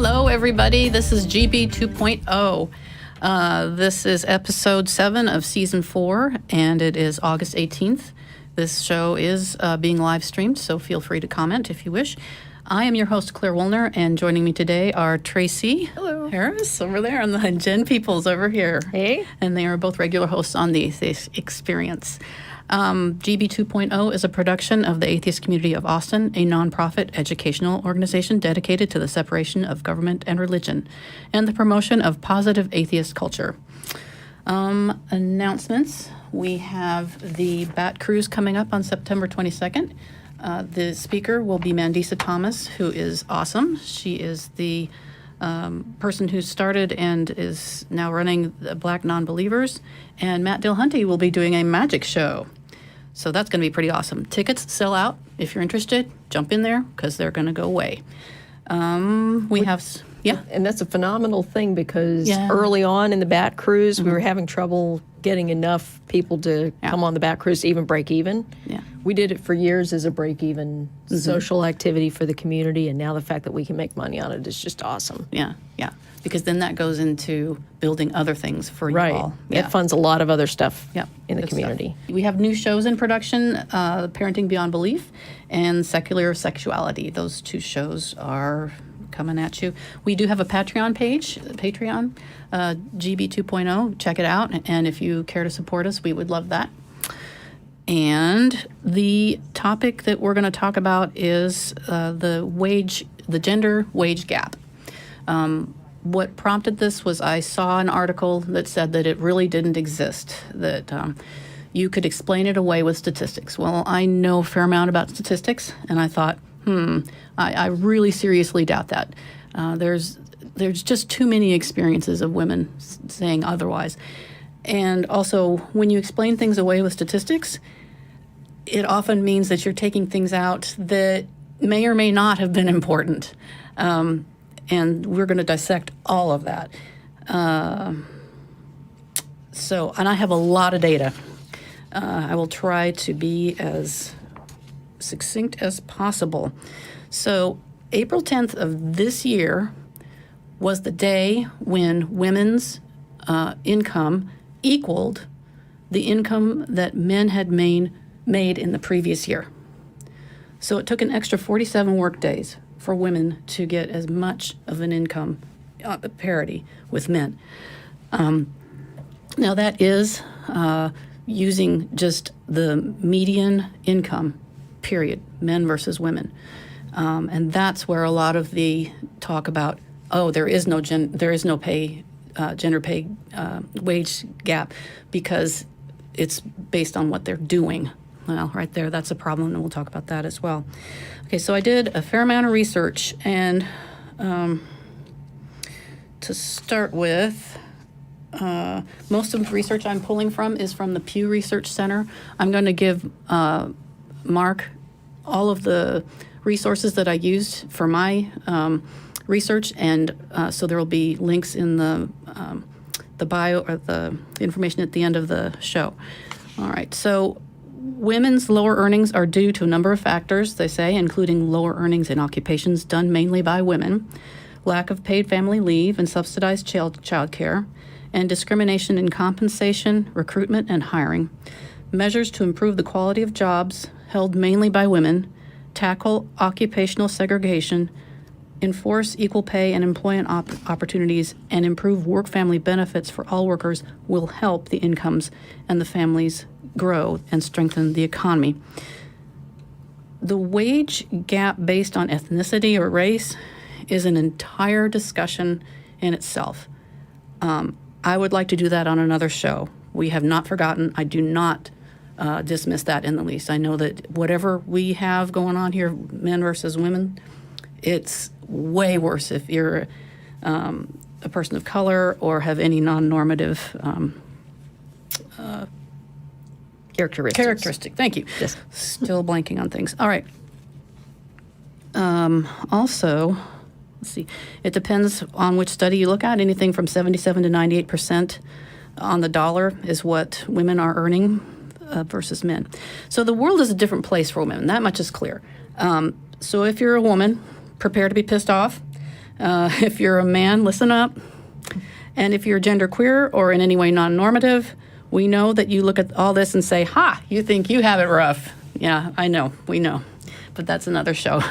Hello, everybody. This is GB 2.0. This is episode 7 of season 4, and it is August 18th. This show is being live streamed, so feel free to comment if you wish. I am your host, Clare Wuellner, and joining me today are Tracie Harris over there and Jen Peeples over here. Hey. And they are both regular hosts on the Atheist Experience. GB 2.0 is a production of the Atheist Community of Austin, a nonprofit educational organization dedicated to the separation of government and religion and the promotion of positive atheist culture. Announcements. We have the Bat Cruise coming up on September 22nd. The speaker will be Mandisa Thomas, who is awesome. She is the person who started and is now running the Black Non-Believers. And Matt Dillhunty will be doing a magic show. So that's going to be pretty awesome. Tickets sell out. If you're interested, jump in there because they're going to go away. We have... Yeah. And that's a phenomenal thing because early on in the Bat Cruise, we were having trouble getting enough people to come on the Bat Cruise to even break even. Yeah. We did it for years as a break-even social activity for the community, and now the fact that we can make money on it is just awesome. Yeah, yeah. Because then that goes into building other things for you all. It funds a lot of other stuff in the Good community. Stuff. We have new shows in production, Parenting Beyond Belief and Secular Sexuality. Those two shows are coming at you. We do have a Patreon page, GB 2.0. Check it out. And if you care to support us, we would love that. And the topic that we're going to talk about is the gender wage gap. What prompted this was I saw an article that said that it really didn't exist, that you could explain it away with statistics. Well, I know a fair amount about statistics, and I thought, I really seriously doubt that. There's just too many experiences of women saying otherwise. And also, when you explain things away with statistics, it often means that you're taking things out that may or may not have been important. And we're going to dissect all of that. And I have a lot of data. I will try to be as succinct as possible. So April 10th of this year was the day when women's income equaled the income that men had made in the previous year. So it took an extra 47 work days for women to get as much of an income parity with men. Now that is using just the median income, period, men versus women. And that's where a lot of the talk about, there is no gender pay wage gap because it's based on what they're doing. Well, right there, that's a problem, and we'll talk about that as well. Okay, so I did a fair amount of research, and to start with, most of the research I'm pulling from is from the Pew Research Center. I'm going to give Mark all of the resources that I used for my research, and so there will be links in the bio or the information at the end of the show. All right, so women's lower earnings are due to a number of factors, they say, including lower earnings in occupations done mainly by women, lack of paid family leave and subsidized child care, and discrimination in compensation, recruitment, and hiring. Measures to improve the quality of jobs held mainly by women, tackle occupational segregation, enforce equal pay and employment opportunities, and improve work-family benefits for all workers will help the incomes and the families grow and strengthen the economy. The wage gap based on ethnicity or race is an entire discussion in itself. I would like to do that on another show. We have not forgotten. I do not dismiss that in the least. I know that whatever we have going on here, men versus women, it's way worse if you're a person of color or have any non-normative characteristic. Thank you. Yes. Still blanking on things. All right. Also, let's see. It depends on which study you look at. Anything from 77 to 98% on the dollar is what women are earning versus men. So the world is a different place for women. That much is clear. So if you're a woman, prepare to be pissed off. If you're a man, listen up. And if you're genderqueer or in any way non-normative, we know that you look at all this and say, ha, you think you have it rough. Yeah, I know, we know. But that's another show.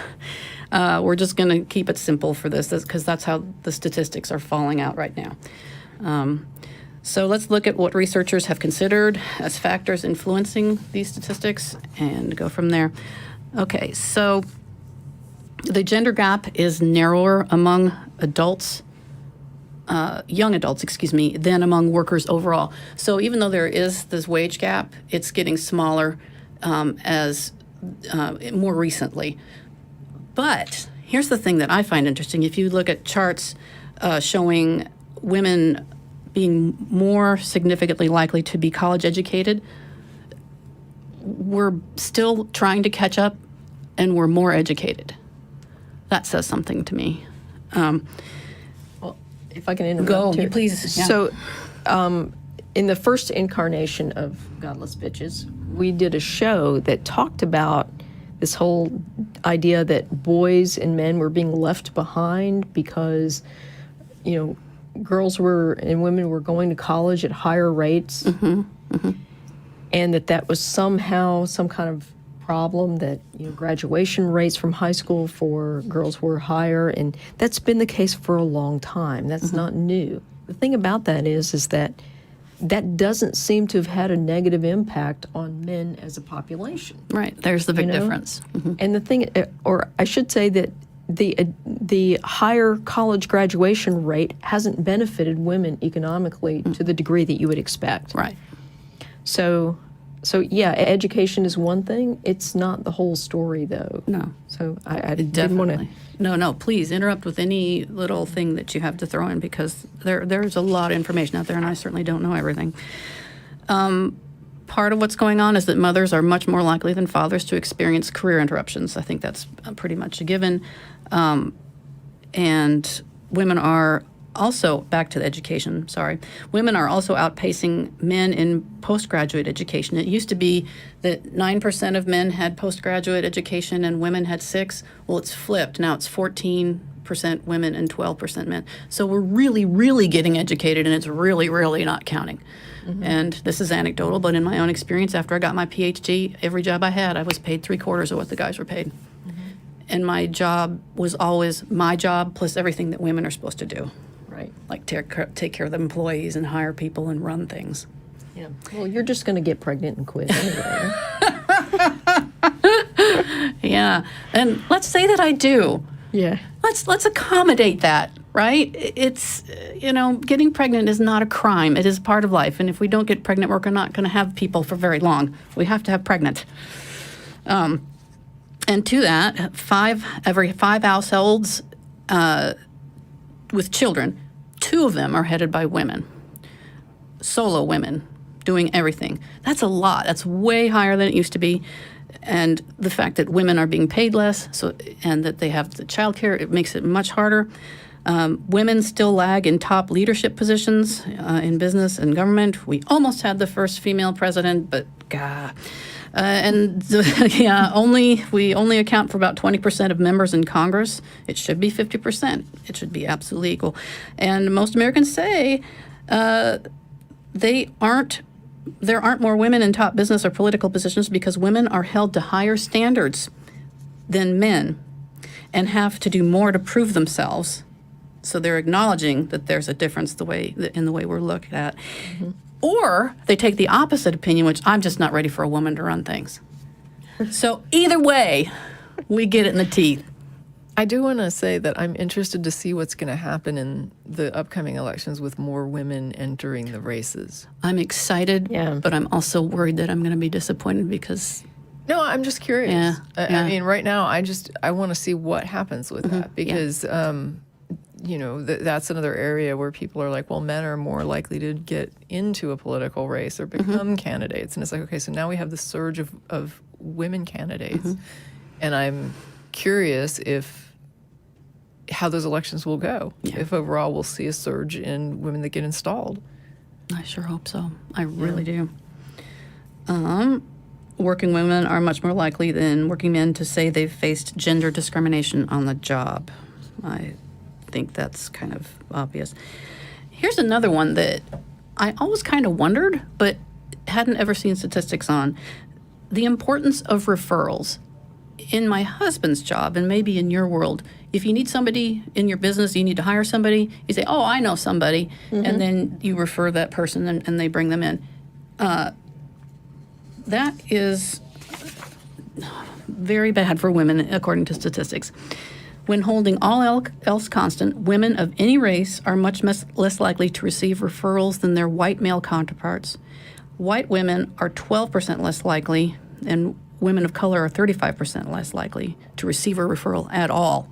We're just going to keep it simple for this because that's how the statistics are falling out right now. So let's look at what researchers have considered as factors influencing these statistics and go from there. Okay, so the gender gap is narrower among adults, young adults, than among workers overall. So even though there is this wage gap, it's getting smaller as more recently. But here's the thing that I find interesting. If you look at charts showing women being more significantly likely to be college educated, we're still trying to catch up and we're more educated. That says something to me. Well, if I can interrupt Go, here. please. Yeah. So, in the first incarnation of Godless Bitches, we did a show that talked about this whole idea that boys and men were being left behind because, girls and women were going to college at higher rates, and that was somehow some kind of problem, that graduation rates from high school for girls were higher, and that's been the case for a long time. That's not new. The thing about that is that doesn't seem to have had a negative impact on men as a population. Right, there's the big difference. And the thing, or I should say that the higher college graduation rate hasn't benefited women economically to the degree that you would expect. Right. So yeah, education is one thing. It's not the whole story, though. No. So I didn't want to. No, please interrupt with any little thing that you have to throw in because there's a lot of information out there and I certainly don't know everything. Part of what's going on is that mothers are much more likely than fathers to experience career interruptions. I think that's pretty much a given. And women are also, back to the education, women are also outpacing men in postgraduate education. It used to be that 9% of men had postgraduate education and women had 6%. Well, it's flipped. Now it's 14% women and 12% men. So we're really, really getting educated and it's really, really not counting. And this is anecdotal, but in my own experience, after I got my PhD, every job I had, I was paid 3/4 of what the guys were paid. And my job was always my job plus everything that women are supposed to do. Right. Like take care of the employees and hire people and run things. Yeah. Well, you're just going to get pregnant and quit anyway. Yeah. And let's say that I do. Yeah. Let's accommodate that, right? It's, getting pregnant is not a crime. It is part of life. And if we don't get pregnant, we're not going to have people for very long. We have to have pregnant. And to that, every five households with children, 2 of them are headed by women, solo women doing everything. That's a lot. That's way higher than it used to be. And the fact that women are being paid less, and that they have the child care, it makes it much harder. Women still lag in top leadership positions in business and government. We almost had the first female president, but we only account for about 20% of members in Congress. It should be 50%. It should be absolutely equal. And most Americans say there aren't more women in top business or political positions because women are held to higher standards than men and have to do more to prove themselves. So they're acknowledging that there's a difference in the way we're looked at. Or they take the opposite opinion, which I'm just not ready for a woman to run things. So either way, we get it in the teeth. I do want to say that I'm interested to see what's going to happen in the upcoming elections with more women entering the races. I'm excited, but I'm also worried that I'm going to be disappointed because... No, I'm just curious. Yeah. I mean, right now, I want to see what happens with that because... that's another area where people are like, well, men are more likely to get into a political race or become candidates. And it's like, okay, so now we have the surge of women candidates. And I'm curious how those elections will go. If overall we'll see a surge in women that get installed. I sure hope so. I really do. Working women are much more likely than working men to say they've faced gender discrimination on the job. I think that's kind of obvious. Here's another one that I always kind of wondered, but hadn't ever seen statistics on. The importance of referrals. In my husband's job, and maybe in your world, if you need somebody in your business, you need to hire somebody, you say, oh, I know somebody, and then you refer that person and they bring them in. That is very bad for women, according to statistics. When holding all else constant, women of any race are much less likely to receive referrals than their white male counterparts. White women are 12% less likely, and women of color are 35% less likely to receive a referral at all.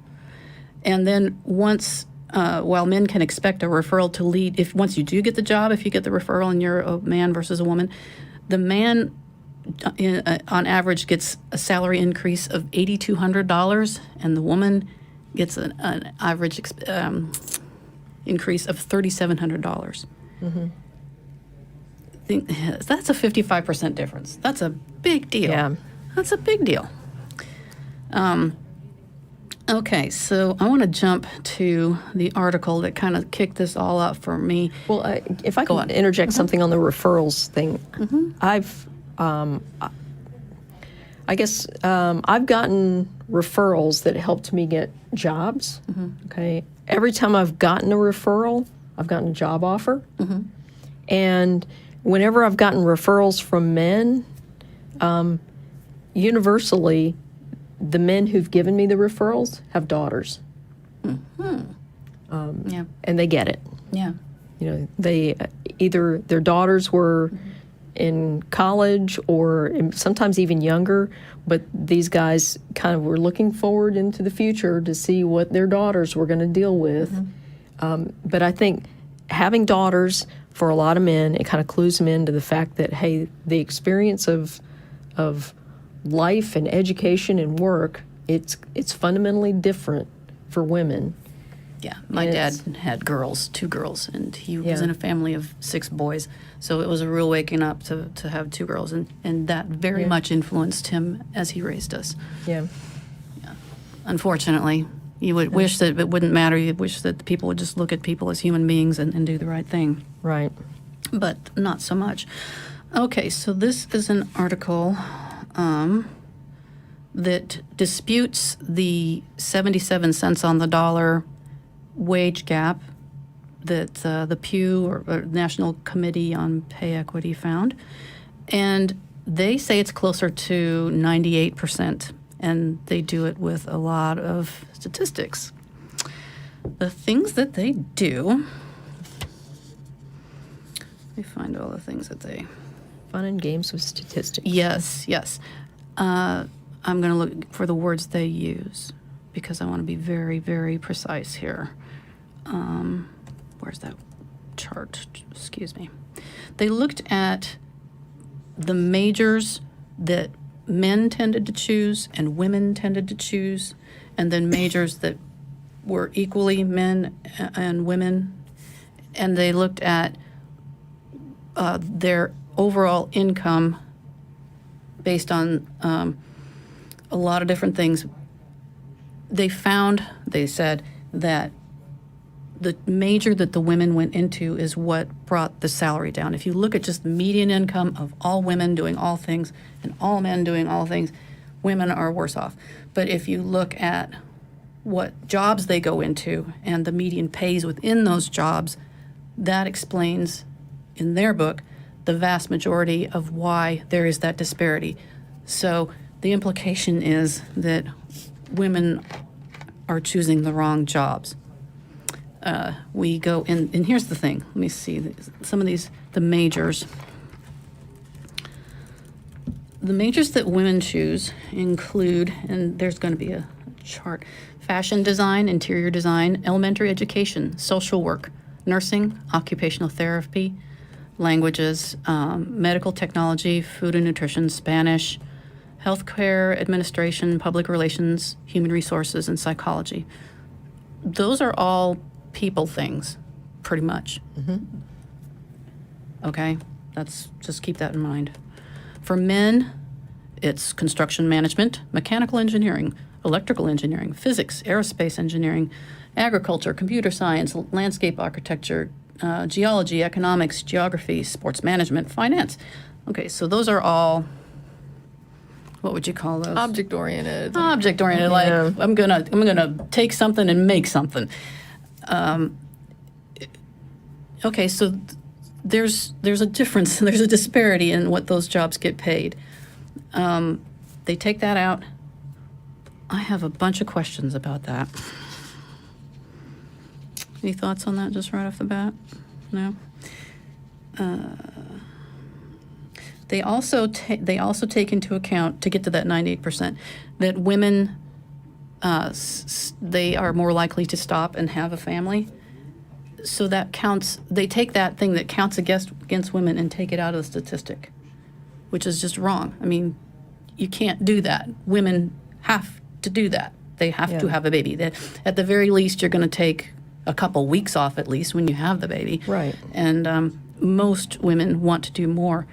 And then while men can expect a referral to lead, once you do get the job, if you get the referral and you're a man versus a woman, the man on average gets a salary increase of $8,200, and the woman gets an average increase of $3,700. That's a 55% difference. That's a big deal. Yeah. That's a big deal. Okay, so I want to jump to the article that kind of kicked this all up for me. Well, if I Go can on. interject something on the referrals thing, I've gotten referrals that helped me get jobs. Okay, every time I've gotten a referral, I've gotten a job offer, and whenever I've gotten referrals from men, universally, the men who've given me the referrals have daughters. Yeah, And they get it. yeah, You know, they either their daughters were in college or sometimes even younger, but these guys kind of were looking forward into the future to see what their daughters were going to deal with. But I think having daughters, for a lot of men, it kind of clues them into the fact that, hey, the experience of life and education and work, it's fundamentally different for women. yeah. My And dad it's- had two girls, and he was Yeah. in a family of 6 boys. So it was a real waking up to have 2 girls, and that very much influenced him as he raised us. Yeah. Unfortunately, you would wish that it wouldn't matter. You wish that people would just look at people as human beings and do the right thing. Right. But not so much. Okay, so this is an article that disputes the 77 cents on the dollar wage gap that the Pew or National Committee on Pay Equity found. And they say it's closer to 98%, and they do it with a lot of statistics. The things that they do, let me find all the things that they... Fun and games with statistics. Yes, yes. I'm going to look for the words they use because I want to be very, very precise here. Where's that chart? Excuse me. They looked at the majors that men tended to choose and women tended to choose, and then majors that were equally men and women. And they looked at their overall income based on a lot of different things. They said that the major that the women went into is what brought the salary down. If you look at just the median income of all women doing all things and all men doing all things, women are worse off. But if you look at what jobs they go into and the median pays within those jobs, that explains, in their book, the vast majority of why there is that disparity. So the implication is that women are choosing the wrong jobs. We go in, and here's the thing. Let me see some of these, the majors. The majors that women choose include, and there's going to be a chart, fashion design, interior design, elementary education, social work, nursing, occupational therapy, languages, medical technology, food and nutrition, Spanish, healthcare administration, public relations, human resources, and psychology. Those are all people things, pretty much. Okay? Just keep that in mind. For men, it's construction management, mechanical engineering, electrical engineering, physics, aerospace engineering, agriculture, computer science, landscape architecture, geology, economics, geography, sports management, finance. Okay, so those are all, what would you call those? Object-oriented. Object-oriented, like I'm gonna take something and make something. Okay, so there's a difference, there's a disparity in what those jobs get paid. They take that out. I have a bunch of questions about that. Any thoughts on that just right off the bat? No? They also take into account, to get to that 98%, that women, they are more likely to stop and have a family. So that counts, they take that thing that counts against women and take it out of the statistic, which is just wrong. I mean, you can't do that. Women have to do that. They have to have a baby. At the very least, you're going to take a couple weeks off at least when you have the baby. Right. And most women want to do more.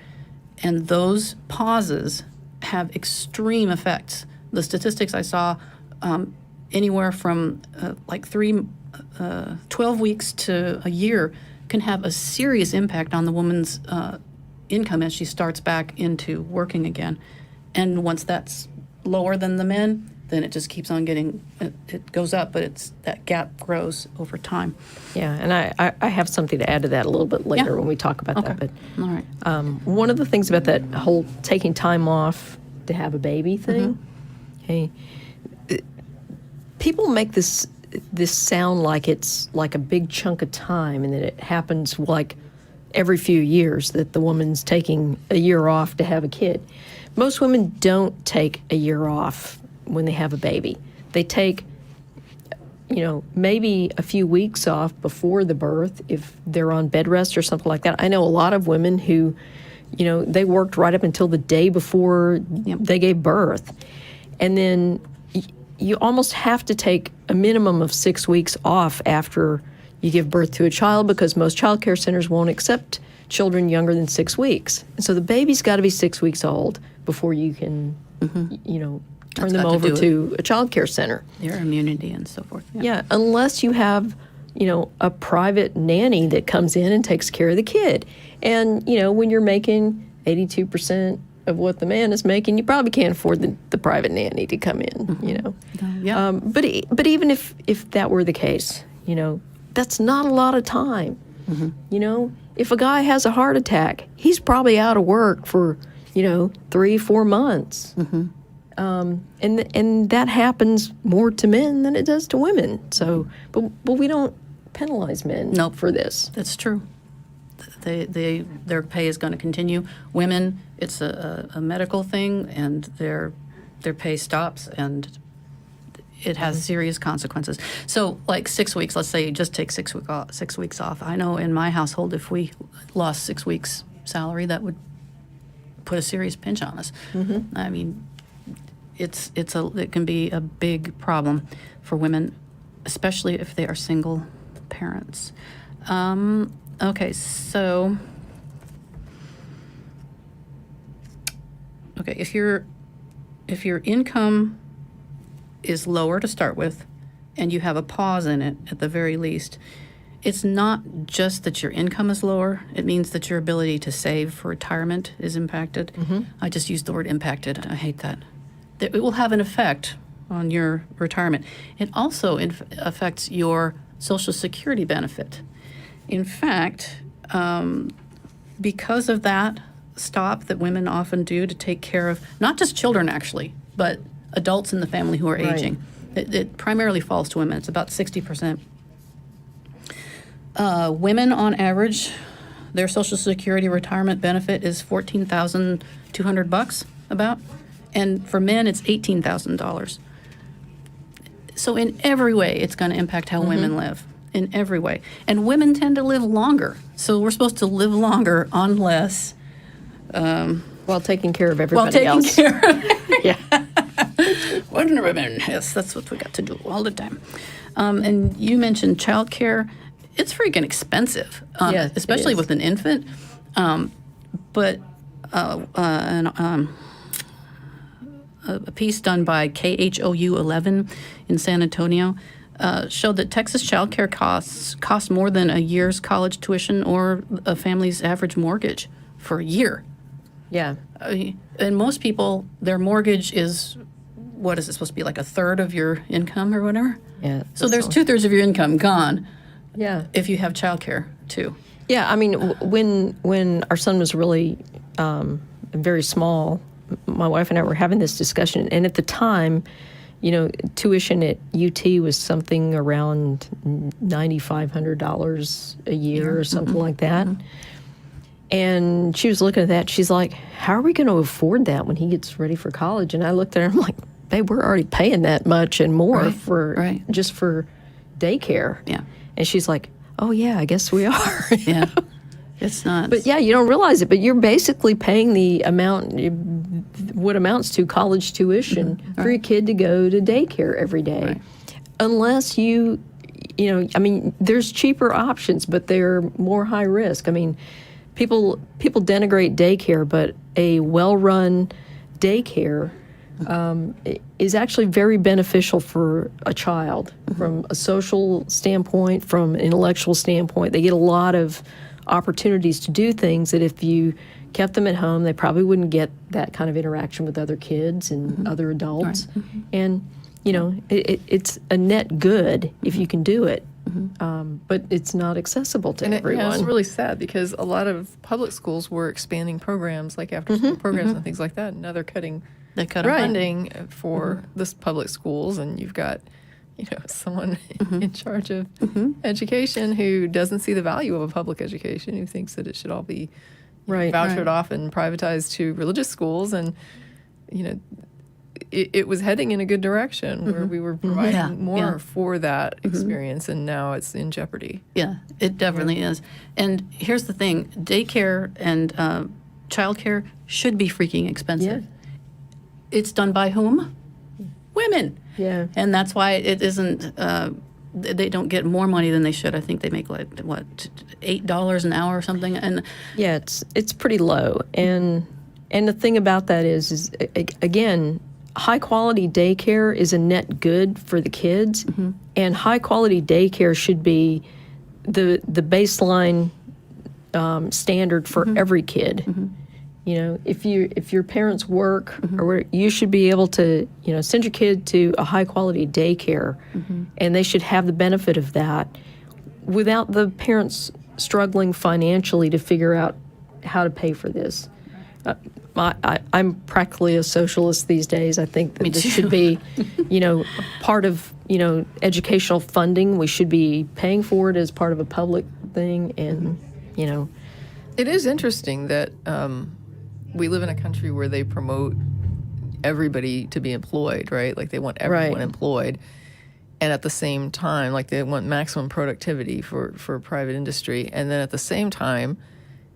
And those pauses have extreme effects. The statistics I saw, anywhere from 12 weeks to a year can have a serious impact on the woman's income as she starts back into working again. And once that's lower than the men, then it just keeps on getting, it goes up, but that gap grows over time. Yeah, and I have something to add to that a little bit later when we talk about that. But all right. One of the things about that whole taking time off to have a baby thing, okay, people make this sound like it's like a big chunk of time and that it happens like every few years that the woman's taking a year off to have a kid. Most women don't take a year off when they have a baby. They take, maybe a few weeks off before the birth if they're on bed rest or something like that. I know a lot of women who, they worked right up until the day before they gave birth. And then you almost have to take a minimum of 6 weeks off after you give birth to a child because most child care centers won't accept children younger than 6 weeks. And so the baby's got to be 6 weeks old before you can, turn them over to a child care center. Their immunity and so forth. Yeah, unless you have, a private nanny that comes in and takes care of the kid. And, when you're making 82% of what the man is making, you probably can't afford the private nanny to come in, Yeah. But even if that were the case, that's not a lot of time. If a guy has a heart attack, he's probably out of work for, 3-4 months. And that happens more to men than it does to women. So, but we don't penalize men for this. That's true. Their pay is going to continue. Women, it's a medical thing, and their pay stops, and it has serious consequences. So, like 6 weeks, let's say you just take 6 weeks off. I know in my household, if we lost 6 weeks' salary, that would put a serious pinch on us. I mean, it can be a big problem for women, especially if they are single parents. Okay, so if your income is lower to start with, and you have a pause in it at the very least, it's not just that your income is lower. It means that your ability to save for retirement is impacted. I just used the word impacted. I hate that. It will have an effect on your retirement. It also affects your Social Security benefit. In fact, because of that stop that women often do to take care of not just children actually, but adults in the family who are aging, it primarily falls to women. It's about 60%. Women on average, their Social Security retirement benefit is $14,200 about, and for men it's $18,000. So in every way, it's going to impact how women live. In every way. And women tend to live longer. So we're supposed to live longer on less. While taking care of everybody else. Care of Yeah. women. Yes, that's what we got to do all the time. And you mentioned childcare. It's freaking expensive, especially with an infant. But a piece done by KHOU 11 in San Antonio, showed that Texas child care costs cost more than a year's college tuition or a family's average mortgage for a year. Yeah. And most people, their mortgage is, what is it supposed to be, like a third of your income or whatever? Yeah. So there's 2/3 of your income gone Yeah. if you have childcare too. Yeah, I mean, when our son was really very small, my wife and I were having this discussion, and at the time, you know, tuition at UT was something around $9,500 a year or something like that. And she was looking at that. She's like, "How are we going to afford that when he gets ready for college?" And I looked at her. I'm like, "Babe, we're already paying that much and more for just for daycare." Yeah. And she's like, "Oh yeah, I guess we are." Yeah. It's not. But yeah, you don't realize it, but you're basically paying the amount, what amounts to college tuition for your kid to go to daycare every day. Right. Unless you know, I mean, there's cheaper options, but they're more high risk. I mean, people denigrate daycare, but a well-run daycare is actually very beneficial for a child from a social standpoint, from an intellectual standpoint. They get a lot of opportunities to do things that if you kept them at home, they probably wouldn't get that kind of interaction with other kids and other adults. And, you know, it's a net good if you can do it, but it's not accessible to everyone. It's really sad because a lot of public schools were expanding programs like after-school programs and things like that, and now they're cutting they cut funding for this public schools, and you've got, you know, someone in charge of education who doesn't see the value of a public education, who thinks that it should all be vouchered off and privatized to religious schools. And, you know, it was heading in a good direction where we were providing more for that experience, and now it's in jeopardy. Yeah, it definitely is. And here's the thing, daycare and childcare should be freaking expensive. Yeah. It's done by whom? Women. Yeah. And that's why it isn't, they don't get more money than they should. I think they make like, what, $8 an hour or something? And Yeah, it's pretty low. And the thing about that is again, high quality daycare is a net good for the kids, and high quality daycare should be the baseline standard for every kid. You know, if your parents work, or you should be able to, you know, send your kid to a high quality daycare, and they should have the benefit of that without the parents struggling financially to figure out how to pay for this. I'm practically a socialist these days. I think that this should be, you know, part of, you know, educational funding. We should be paying for it as part of a public thing, and, you know. It is interesting that we live in a country where they promote everybody to be employed, right? Like they want everyone employed. And at the same time, like they want maximum productivity for private industry. And then at the same time,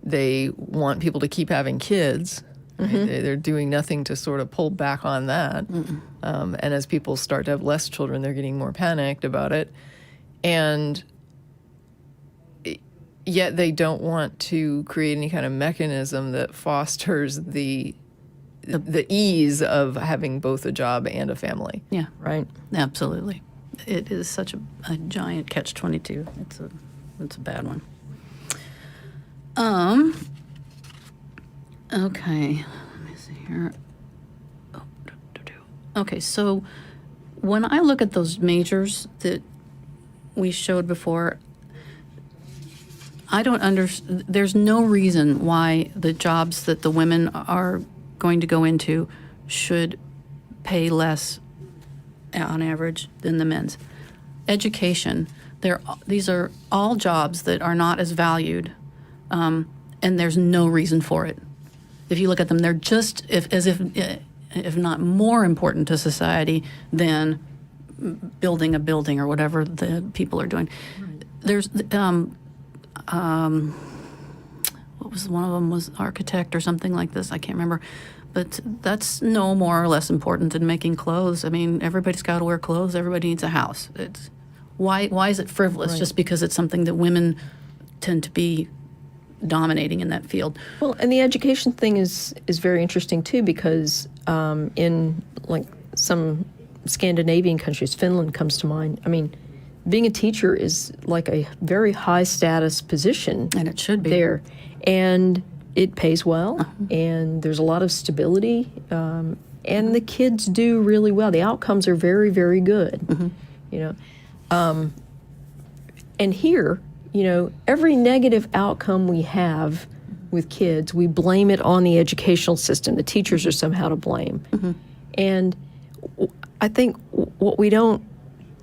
they want people to keep having kids. Right? They're doing nothing to sort of pull back on that. And as people start to have less children, they're getting more panicked about it. And yet they don't want to create any kind of mechanism that fosters the ease of having both a job and a family. yeah, Right. absolutely. It is such a giant catch-22. It's a bad one. Okay, let me see here. Okay, so when I look at those majors that we showed before, I don't understand. There's no reason why the jobs that the women are going to go into should pay less on average than the men's. Education, these are all jobs that are not as valued, and there's no reason for it. If you look at them, they're just if not more important to society than building a building or whatever the people are doing. Right. There's what was one of them was architect or something like this. I can't remember. But that's no more or less important than making clothes. I mean, everybody's got to wear clothes. Everybody needs a house. It's why is it frivolous just because it's something that women tend to be dominating in that field? Well, and the education thing is very interesting too, because in like some Scandinavian countries, Finland comes to mind. I mean, being a teacher is like a very high status position. And it should be. There. And it pays well, and there's a lot of stability, and the kids do really well. The outcomes are very, very good, you know. And here, you know, every negative outcome we have with kids, we blame it on the educational system. The teachers are somehow to blame. And I think what we don't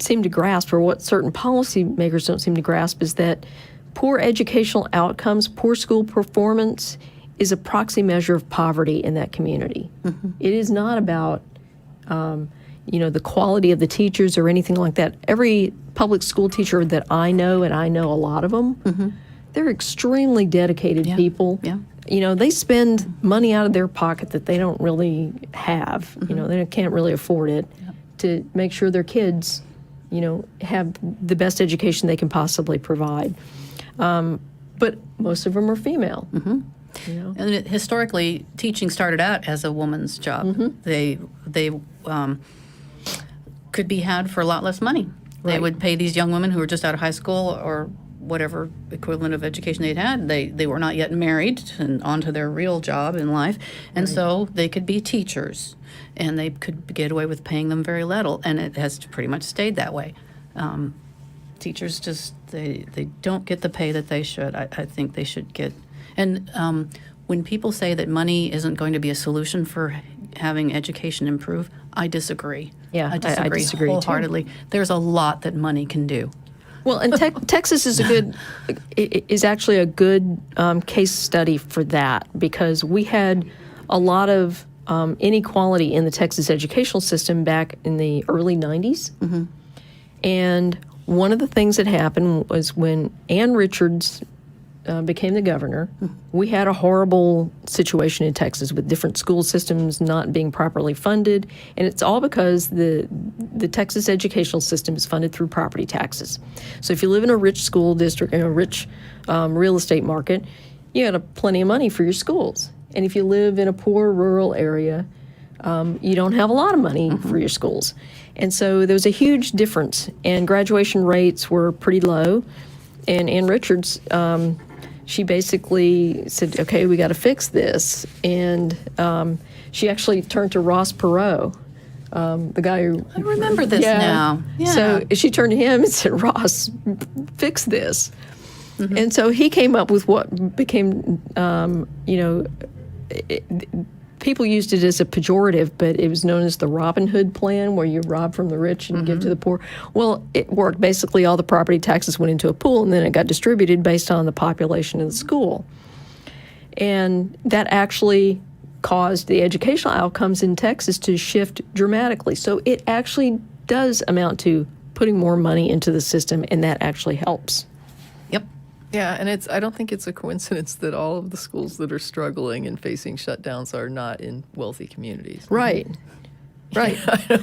seem to grasp, or what certain policymakers don't seem to grasp, is that poor educational outcomes, poor school performance is a proxy measure of poverty in that community. It is not about, you know, the quality of the teachers or anything like that. Every public school teacher that I know, and I know a lot of them, they're extremely dedicated people. You know, they spend money out of their pocket that they don't really have. You know, they can't really afford it to make sure their kids, you know, have the best education they can possibly provide. But most of them are female. You know? And historically, teaching started out as a woman's job. They could be had for a lot less money. They would pay these young women who were just out of high school or whatever equivalent of education they'd had. They were not yet married and on to their real job in life. And so they could be teachers, and they could get away with paying them very little. And it has pretty much stayed that way. Teachers just, they don't get the pay that they should. I think they should get. And when people say that money isn't going to be a solution for having education improve, I disagree. Yeah, I disagree wholeheartedly. too. There's a lot that money can do. Well, and Texas is actually a good case study for that, because we had a lot of inequality in the Texas educational system back in the early 90s. And one of the things that happened was when Ann Richards became the governor, we had a horrible situation in Texas with different school systems not being properly funded, and it's all because the Texas educational system is funded through property taxes. So if you live in a rich school district, in a rich real estate market, you got plenty of money for your schools. And if you live in a poor rural area, you don't have a lot of money for your schools. And so there was a huge difference, and graduation rates were pretty low. And Ann Richards, she basically said, okay, we got to fix this. And she actually turned to Ross Perot, the guy who... I remember this now. Yeah. So she turned to him and said, Ross, fix this. And so he came up with what became, you know, people used it as a pejorative, but it was known as the Robin Hood plan, where you rob from the rich and give to the poor. Well, it worked. Basically, all the property taxes went into a pool, and then it got distributed based on the population of the school. And that actually caused the educational outcomes in Texas to shift dramatically. So it actually does amount to putting more money into the system, and that actually helps. Yep. Yeah, and I don't think it's a coincidence that all of the schools that are struggling and facing shutdowns are not in wealthy communities. Right. Right.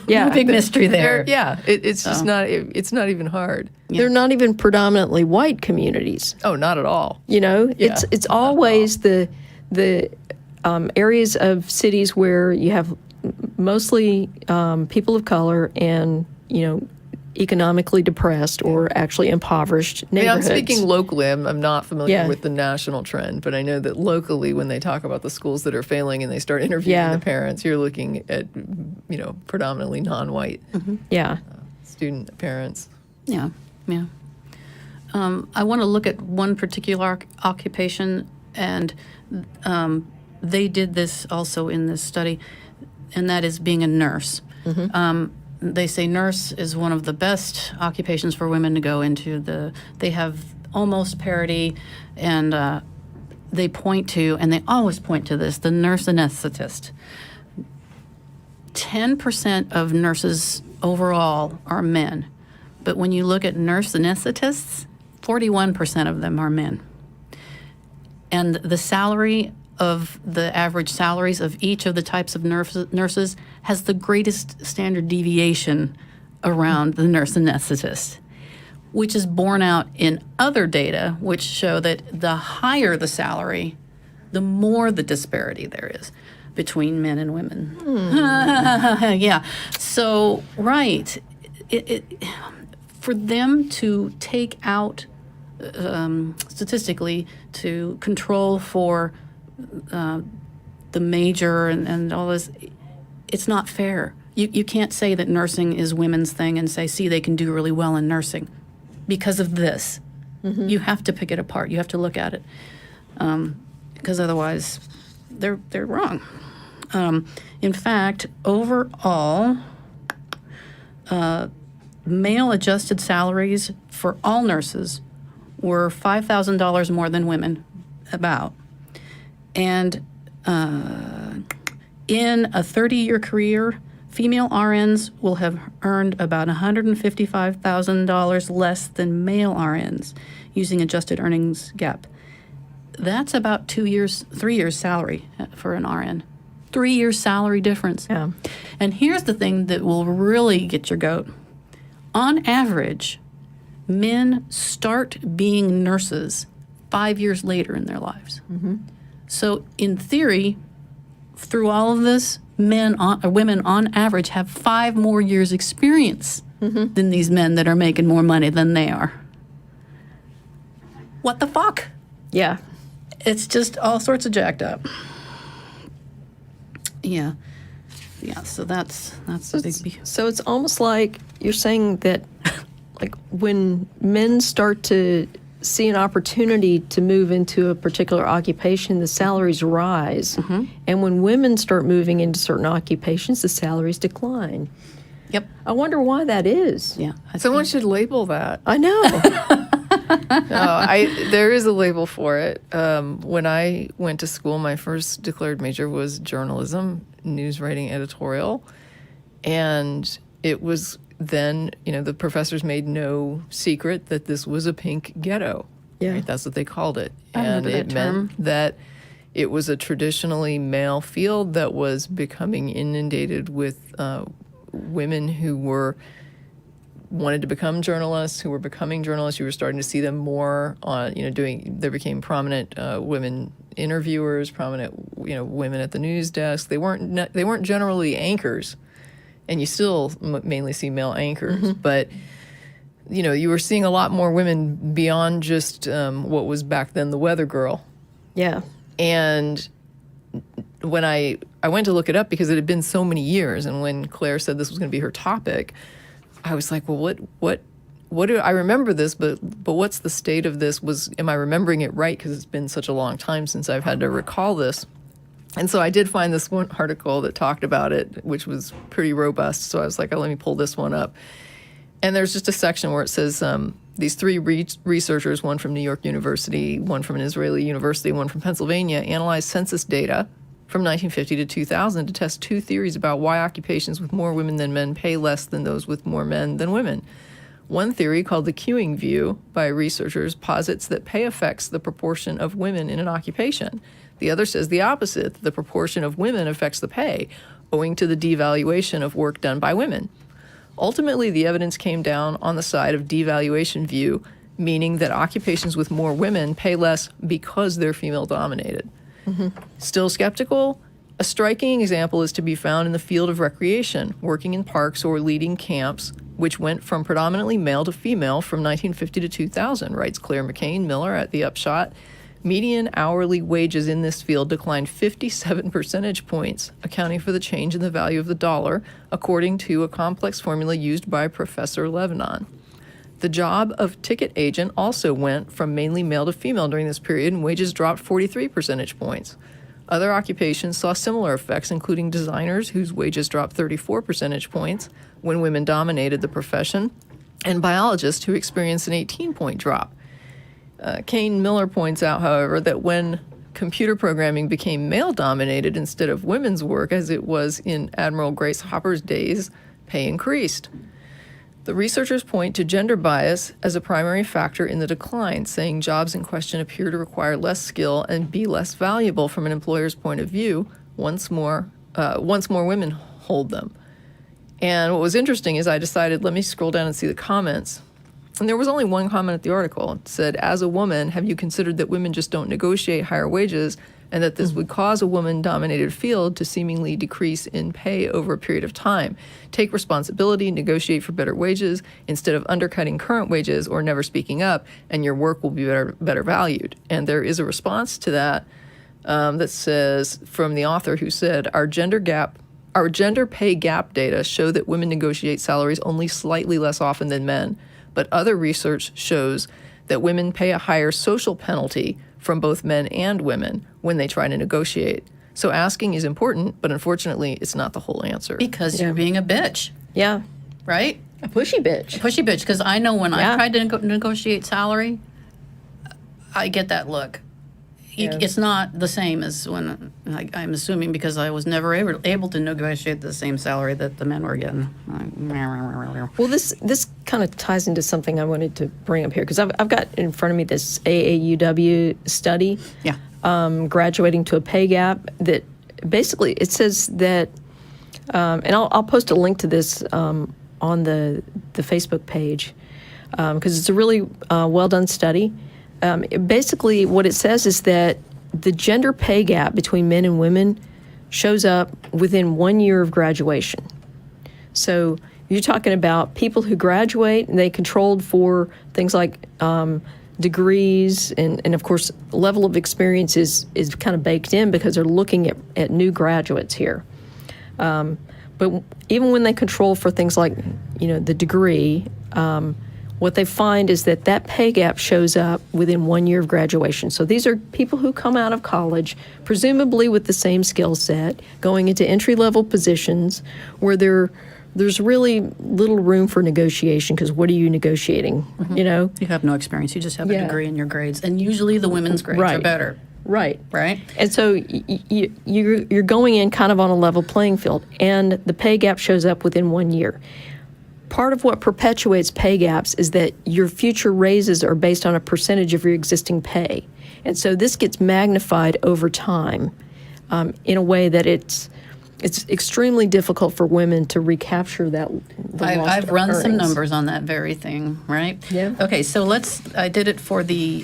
No big mystery there. It's just not. It's not even hard. They're not even predominantly white communities. Oh, not at all. You know, it's always the areas of cities where you have mostly people of color and, you know, economically depressed or actually impoverished neighborhoods. I'm speaking locally. I'm not familiar Yeah. with the national trend, but I know that locally, when they talk about the schools that are failing and they start interviewing the parents, you're looking at, you know, predominantly non-white student parents. Yeah. I want to look at one particular occupation, and they did this also in this study, and that is being a nurse. They say nurse is one of the best occupations for women to go into. They have almost parity, and they point to, and they always point to this, the nurse anesthetist. 10% of nurses overall are men, but when you look at nurse anesthetists, 41% of them are men. And the salary of the average salaries of each of the types of nurses has the greatest standard deviation around the nurse anesthetist, which is borne out in other data which show that the higher the salary, the more the disparity there is between men and women. Yeah. So, right. for them to take out statistically to control for the major and all this, it's not fair. You can't say that nursing is women's thing and say, see, they can do really well in nursing because of this. You have to pick it apart. You have to look at it because otherwise they're wrong. In fact, overall, male adjusted salaries for all nurses were $5,000 more than women, about. And in a 30-year career, female RNs will have earned about $155,000 less than male RNs using adjusted earnings gap. That's about 3 years salary for an RN. 3 years salary difference. Yeah. And here's the thing that will really get your goat. On average, men start being nurses 5 years later in their lives. So in theory, through all of this, women on average have 5 more years experience than these men that are making more money than they are. What the fuck? Yeah. It's just all sorts of jacked up. Yeah. So that's the big. So it's almost like you're saying that, like, when men start to see an opportunity to move into a particular occupation, the salaries rise. And when women start moving into certain occupations, the salaries decline. Yep. I wonder why that is. Yeah. Someone should label that. I know. There is a label for it. When I went to school, my first declared major was journalism, news writing, editorial. And it was then, the professors made no secret that this was a pink ghetto. Yeah. Right? That's what they called it. I And remember it that term. meant that it was a traditionally male field that was becoming inundated with women who wanted to become journalists, who were becoming journalists. You were starting to see them more on, there became prominent women interviewers, prominent, women at the news desk. They weren't generally anchors, and you still mainly see male anchors, but you were seeing a lot more women beyond just what was back then the weather girl. Yeah. And when I went to look it up because it had been so many years, and when Claire said this was going to be her topic, I was like, well, what do I remember this, but what's the state of this? Am I remembering it right? Because it's been such a long time since I've had to recall this. And so I did find this one article that talked about it, which was pretty robust. So I was like, oh, let me pull this one up. And there's just a section where it says these 3 researchers, one from New York University, one from an Israeli university, one from Pennsylvania, analyzed census data from 1950 to 2000 to test 2 theories about why occupations with more women than men pay less than those with more men than women. One theory, called the queuing view by researchers, posits that pay affects the proportion of women in an occupation. The other says the opposite, the proportion of women affects the pay, owing to the devaluation of work done by women. Ultimately, the evidence came down on the side of devaluation view, meaning that occupations with more women pay less because they're female-dominated. Still skeptical? A striking example is to be found in the field of recreation, working in parks or leading camps, which went from predominantly male to female from 1950 to 2000, writes Claire Miller at The Upshot. Median hourly wages in this field declined 57 percentage points, accounting for the change in the value of the dollar, according to a complex formula used by Professor Lebanon. The job of ticket agent also went from mainly male to female during this period, and wages dropped 43 percentage points. Other occupations saw similar effects, including designers, whose wages dropped 34 percentage points when women dominated the profession, and biologists, who experienced an 18-point drop. Kane Miller points out, however, that when computer programming became male-dominated instead of women's work, as it was in Admiral Grace Hopper's days, pay increased. The researchers point to gender bias as a primary factor in the decline, saying jobs in question appear to require less skill and be less valuable from an employer's point of view once more women hold them. And what was interesting is I decided, let me scroll down and see the comments. And there was only one comment at the article. It said, as a woman, have you considered that women just don't negotiate higher wages and that this would cause a woman-dominated field to seemingly decrease in pay over a period of time. Take responsibility, negotiate for better wages instead of undercutting current wages or never speaking up, and your work will be better valued. And there is a response to that that says, from the author who said, our gender pay gap data show that women negotiate salaries only slightly less often than men, but other research shows that women pay a higher social penalty from both men and women when they try to negotiate. So asking is important, but unfortunately, it's not the whole answer. Because you're being a bitch, Yeah. right? A pushy bitch. Pushy bitch, because I know when Yeah. I tried to negotiate salary, I get that look. It's not the same as when, I'm assuming because I was never able to negotiate the same salary that the men were getting. Well, this kind of ties into something I wanted to bring up here, because I've got in front of me this AAUW study, Yeah. Graduating to a Pay Gap, that basically it says that, and I'll post a link to this on the Facebook page, because it's a really well done study. Basically, what it says is that the gender pay gap between men and women shows up within 1 year of graduation. So you're talking about people who graduate, and they controlled for things like degrees, and of course, level of experience is kind of baked in because they're looking at new graduates here. But even when they control for things like, the degree, what they find is that pay gap shows up within 1 year of graduation. So these are people who come out of college, presumably with the same skill set, going into entry-level positions where there's really little room for negotiation, because what are you negotiating, You have no experience. You just have a degree in your grades. And usually the women's grades are better. Right. Right? And so you're going in kind of on a level playing field, and the pay gap shows up within 1 year. Part of what perpetuates pay gaps is that your future raises are based on a percentage of your existing pay. And so this gets magnified over time in a way that it's extremely difficult for women to recapture the lost I've run some earnings. numbers on that very thing, right? Yeah. Okay, so I did it for the,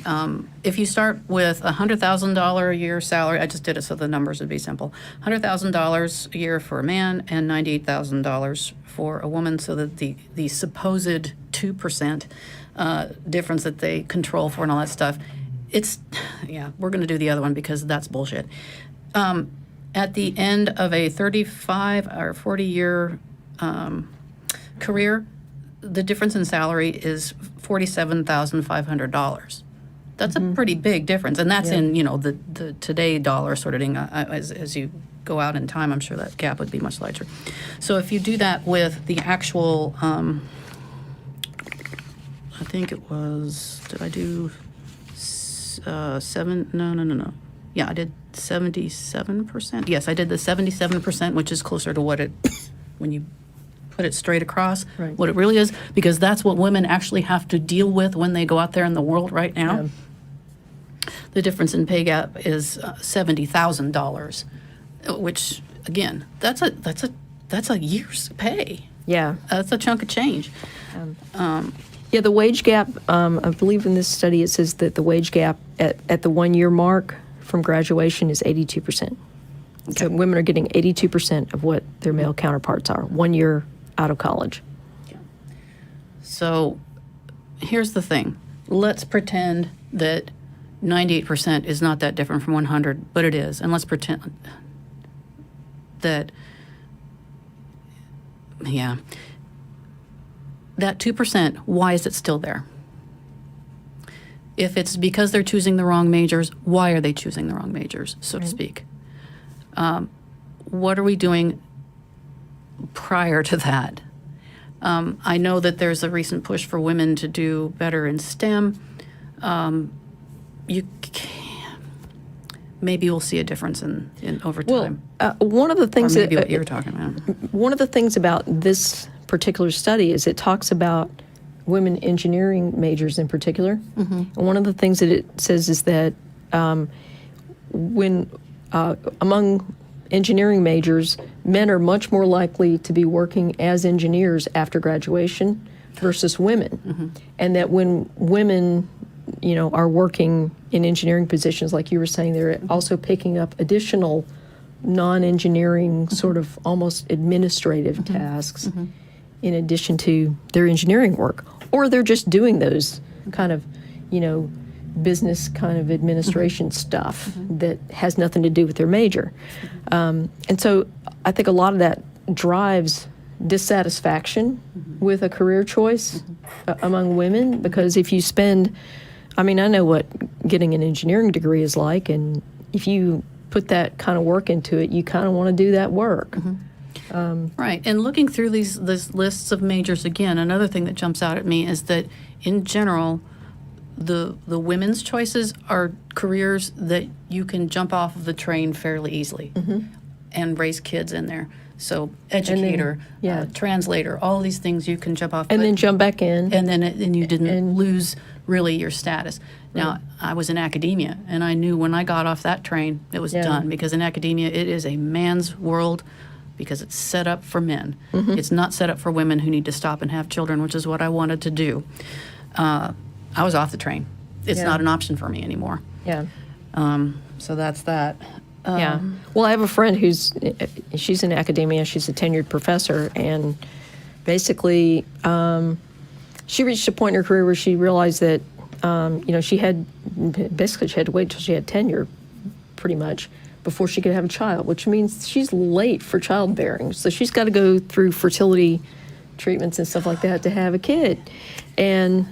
if you start with a $100,000 a year salary, I just did it so the numbers would be simple. $100,000 a year for a man and $98,000 for a woman, so that the supposed 2% difference that they control for and all that stuff, we're going to do the other one because that's bullshit. At the end of a 35 or 40-year career, the difference in salary is $47,500. That's a pretty big difference, and that's in the today dollar sort of thing. As you go out in time, I'm sure that gap would be much larger. So if you do that with the actual, I think it was, did I do seven? No. Yeah, I did 77%. Yes, I did the 77%, which is closer to what it, when you put it straight across, what it really is, because that's what women actually have to deal with when they go out there in the world right now. Yeah. The difference in pay gap is $70,000, which again, that's a year's pay. Yeah, that's a chunk of change. Yeah, the wage gap. I believe in this study it says that the wage gap at the 1 year mark from graduation is 82%. So women are getting 82% of what their male counterparts are 1 year out of college. Yeah. So here's the thing. Let's pretend that 98% is not that different from 100, but it is. And let's pretend that, that 2%, why is it still there? If it's because they're choosing the wrong majors, why are they choosing the wrong majors, so to speak? What are we doing prior to that? I know that there's a recent push for women to do better in STEM. Maybe we'll see a difference in over time. Well, one of the things or maybe what you're talking about. One of the things about this particular study is it talks about women engineering majors in particular. Mm-hmm. And one of the things that it says is that when among engineering majors, men are much more likely to be working as engineers after graduation versus women. Mm-hmm. And that when women are working in engineering positions, like you were saying, they're also picking up additional non-engineering sort of almost administrative tasks in addition to their engineering work, or they're just doing those kind of, business kind of administration stuff that has nothing to do with their major. And so I think a lot of that drives dissatisfaction with a career choice among women, because if you spend, I know what getting an engineering degree is like, and if you put that kind of work into it, you kind of want to do that work. Right. And looking through these lists of majors again, another thing that jumps out at me is that in general, the women's choices are careers that you can jump off of the train fairly easily and raise kids in there. So educator, translator, all these things you can jump off. And then jump back in. And then you didn't lose really your status. Now, I was in academia, and I knew when I got off that train, it was done, because in academia, it is a man's world because it's set up for men. It's not set up for women who need to stop and have children, which is what I wanted to do. I was off the train. It's not an option for me anymore. Yeah. So that's that. Yeah. Well, I have a friend she's in academia. She's a tenured professor, and basically, she reached a point in her career where she realized that, she had to wait till she had tenure, pretty much, before she could have a child, which means she's late for childbearing. So she's got to go through fertility treatments and stuff like that to have a kid, and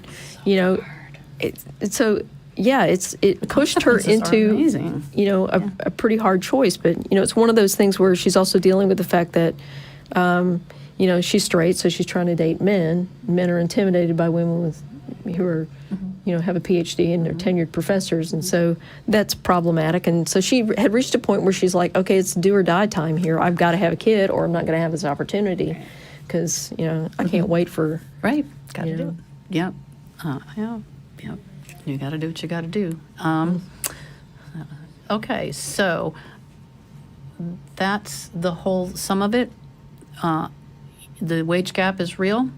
it pushed her into a pretty hard choice. But it's one of those things where she's also dealing with the fact that she's straight, so she's trying to date men. Men are intimidated by women who are have a PhD and are tenured professors, and so that's problematic. And so she had reached a point where she's like, okay, it's do or die time here. I've got to have a kid, or I'm not going to have this opportunity, because I can't wait for Got to do it. Yep. Yep. You got to do what you got to do. Okay, so that's the whole sum of it. The wage gap is real.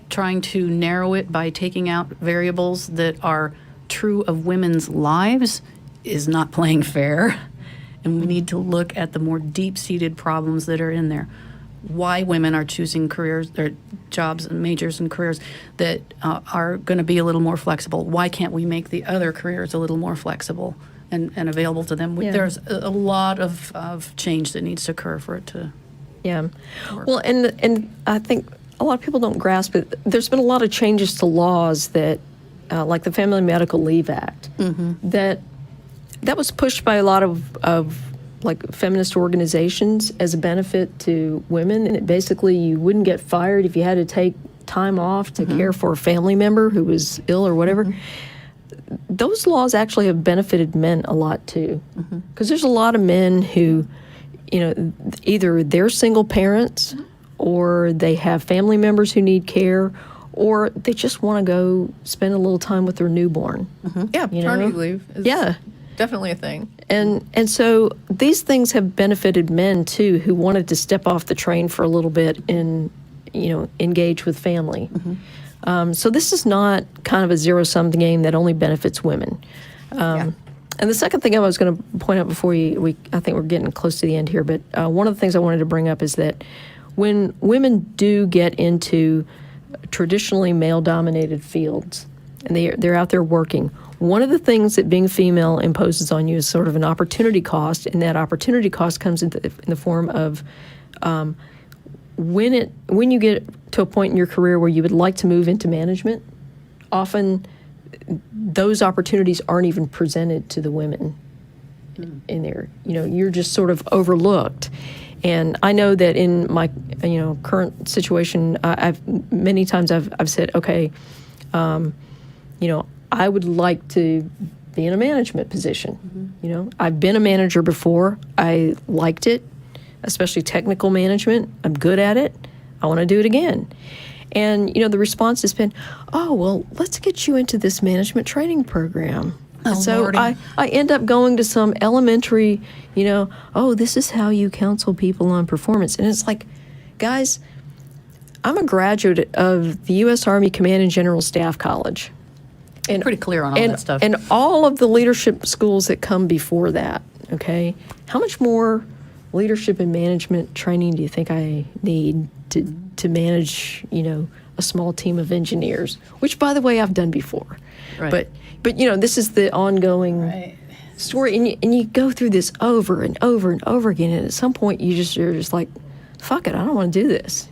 Trying to narrow it by taking out variables that are true of women's lives is not playing fair. And we need to look at the more deep-seated problems that are in there. Why women are choosing careers or jobs and majors and careers that are going to be a little more flexible. Why can't we make the other careers a little more flexible and available to them? There's a lot of change that needs to occur for it to work. Well, and I think a lot of people don't grasp it. There's been a lot of changes to laws that, like the Family Medical Leave Act, that was pushed by a lot of like feminist organizations as a benefit to women, and basically you wouldn't get fired if you had to take time off to care for a family member who was ill or whatever. Those laws actually have benefited men a lot too, because there's a lot of men who, either they're single parents or they have family members who need care, or they just want to go spend a little time with their newborn. Yeah, paternity leave is definitely a thing. And so these things have benefited men too, who wanted to step off the train for a little bit and engage with family. So this is not kind of a zero-sum game that only benefits women. And the second thing I was going to point out before I think we're getting close to the end here, but one of the things I wanted to bring up is that when women do get into traditionally male-dominated fields and they're out there working, one of the things that being female imposes on you is sort of an opportunity cost, and that opportunity cost comes in the form of when you get to a point in your career where you would like to move into management, often those opportunities aren't even presented to the women in there. You're just sort of overlooked. And I know that in my current situation, I've many times I've said, okay, I would like to be in a management position. I've been a manager before. I liked it, especially technical management. I'm good at it. I want to do it again. And the response has been, oh, well, let's get you into this management training program. So I end up going to some elementary, this is how you counsel people on performance. And it's like, guys, I'm a graduate of the U.S. Army Command and General Staff College. And pretty clear on all and, that stuff. And all of the leadership schools that come before that, okay? How much more leadership and management training do you think I need to manage, a small team of engineers? Which, by the way, I've done before. Right. But this is the ongoing story, and you go through this over and over and over again, and at some point you're just like, fuck it, I don't want to do this,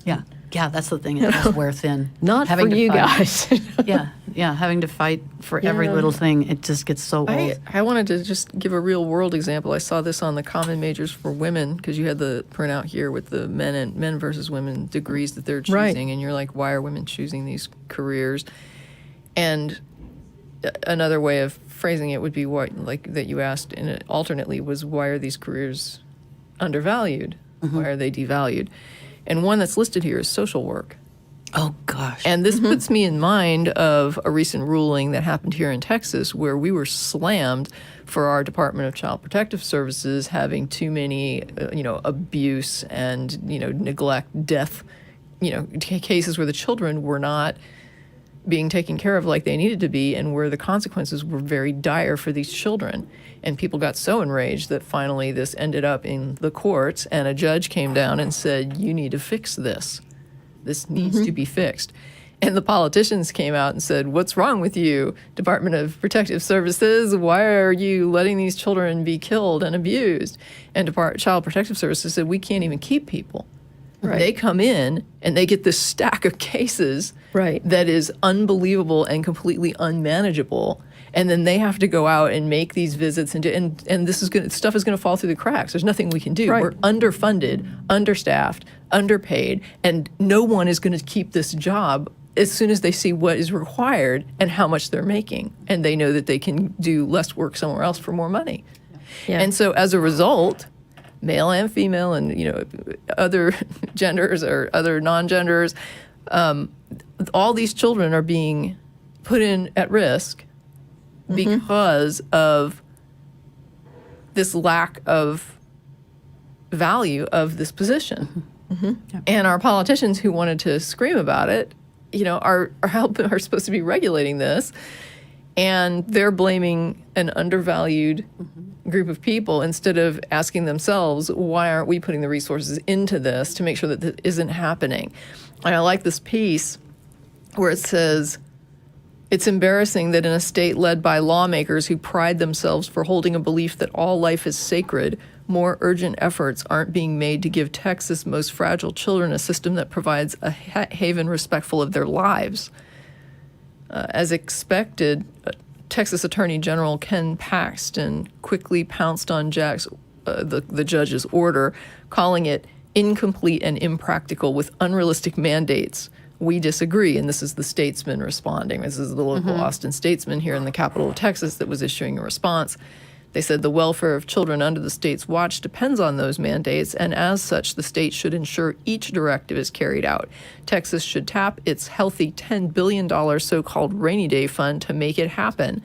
Yeah, that's the thing. It does wear thin. Not Having for to you fight. guys. Yeah, having to fight for every little thing, it just gets so old. I wanted to just give a real world example. I saw this on the Common Majors for Women, because you had the printout here with the men versus women degrees that they're choosing, Right. and you're like, why are women choosing these careers? And another way of phrasing it would be that you asked in it alternately was, why are these careers undervalued? Why are they devalued? And one that's listed here is social work. Oh, gosh. And this puts me in mind of a recent ruling that happened here in Texas, where we were slammed for our Department of Child Protective Services having too many, abuse and, neglect, death, cases where the children were not being taken care of like they needed to be, and where the consequences were very dire for these children. And people got so enraged that finally this ended up in the courts, and a judge came down and said, you need to fix this. This needs to be fixed. And the politicians came out and said, what's wrong with you, Department of Protective Services? Why are you letting these children be killed and abused? And Child Protective Services said, we can't even keep people. Right. They come in and they get this stack of cases that is unbelievable and completely unmanageable. And then they have to go out and make these visits, and this is stuff is going to fall through the cracks. There's nothing we can do. Right. We're underfunded, understaffed, underpaid, and no one is going to keep this job as soon as they see what is required and how much they're making, and they know that they can do less work somewhere else for more money. Yeah. And so as a result, male and female, and other genders or other non-genders, all these children are being put in at risk because of this lack of value of this position. And our politicians who wanted to scream about it, are supposed to be regulating this, and they're blaming an undervalued group of people instead of asking themselves, why aren't we putting the resources into this to make sure that this isn't happening? And I like this piece where it says, it's embarrassing that in a state led by lawmakers who pride themselves for holding a belief that all life is sacred, more urgent efforts aren't being made to give Texas' most fragile children a system that provides a haven respectful of their lives. As expected, Texas Attorney General Ken Paxton quickly pounced on the judge's order, calling it incomplete and impractical with unrealistic mandates. We disagree, and this is the Statesman responding. This is the local Austin Statesman here in the capital of Texas that was issuing a response. They said the welfare of children under the state's watch depends on those mandates, and as such, the state should ensure each directive is carried out. Texas should tap its healthy $10 billion so-called rainy day fund to make it happen.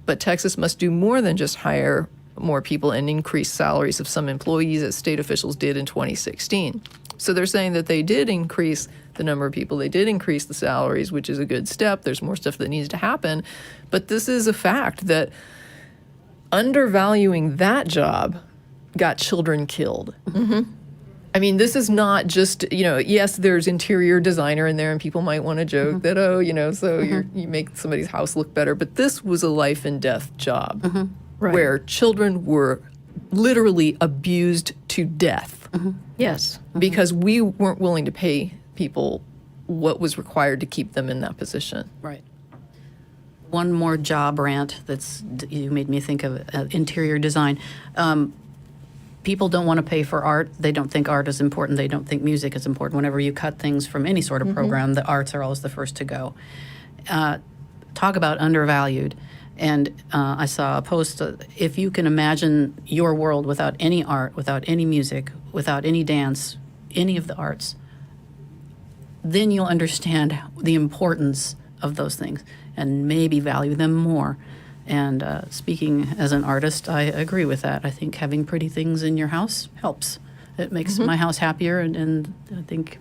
But Texas must do more than just hire more people and increase salaries of some employees, as state officials did in 2016. So they're saying that they did increase the number of people, they did increase the salaries, which is a good step. There's more stuff that needs to happen. But this is a fact that undervaluing that job got children killed. I mean, this is not just, yes, there's interior designer in there, and people might want to joke that, so you make somebody's house look better. But this was a life and death job where children were literally abused to death. Yes. Because we weren't willing to pay people what was required to keep them in that position. Right. One more job rant you made me think of interior design. People don't want to pay for art. They don't think art is important. They don't think music is important. Whenever you cut things from any sort of program, the arts are always the first to go. Talk about undervalued. And I saw a post, if you can imagine your world without any art, without any music, without any dance, any of the arts, then you'll understand the importance of those things and maybe value them more. And speaking as an artist, I agree with that. I think having pretty things in your house helps. It makes my house happier, and I think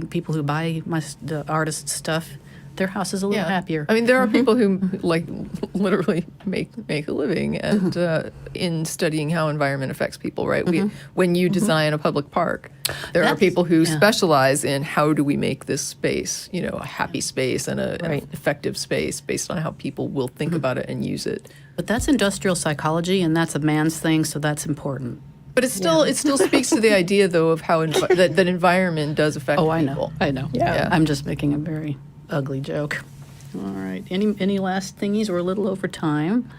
people who buy the artist stuff their house is a little happier. I mean, there are people who like literally make a living and in studying how environment affects people, right? When you design a public park, there are people who specialize in how do we make this space, you know, a happy space and an effective space based on how people will think about it and use it. But that's industrial psychology, and that's a man's thing, so that's important. But it still speaks to the idea, though, of how that environment does affect people. I know. Yeah. I'm just making a very ugly joke. All right. Any last thingies? We're a little over time.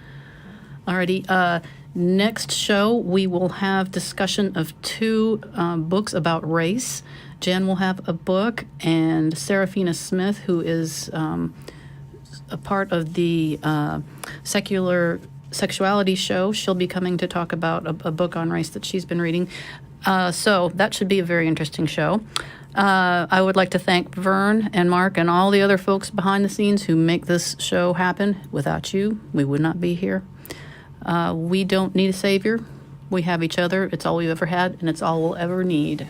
Alrighty. Next show, we will have discussion of 2 books about race. Jen will have a book, and Serafina Smith, who is a part of the secular sexuality show, she'll be coming to talk about a book on race that she's been reading. So that should be a very interesting show. I would like to thank Vern and Mark and all the other folks behind the scenes who make this show happen. Without you, we would not be here. We don't need a savior. We have each other. It's all we've ever had, and it's all we'll ever need.